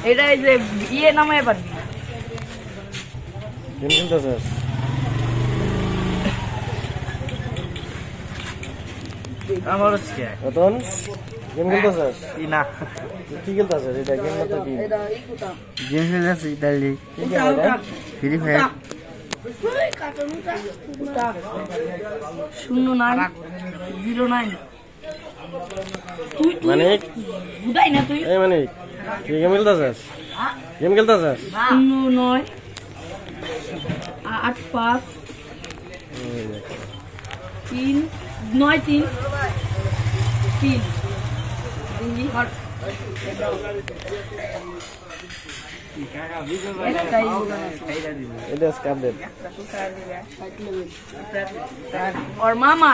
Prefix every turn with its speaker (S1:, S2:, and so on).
S1: এটা এই যে ইয়ে নামায় পারবি
S2: গেম খেলতেছিস
S3: আমার হচ্ছে
S2: রতন গেম খেলতেছিস
S3: না
S2: কি খেলতেছিস এটা গেম না তো কি
S3: গেম খেলতেছি তাহলে
S2: কি গেম এটা
S3: ফ্রি ফায়ার
S1: 0909
S2: মানে
S1: বুঝাই না তুই
S2: এই মানে কি গেম খেলতেছিস গেম খেলতেছিস
S1: 09 85 3 9 3 3 ইংলি হট
S2: এটা স্ক্যাপ দে
S1: और मामा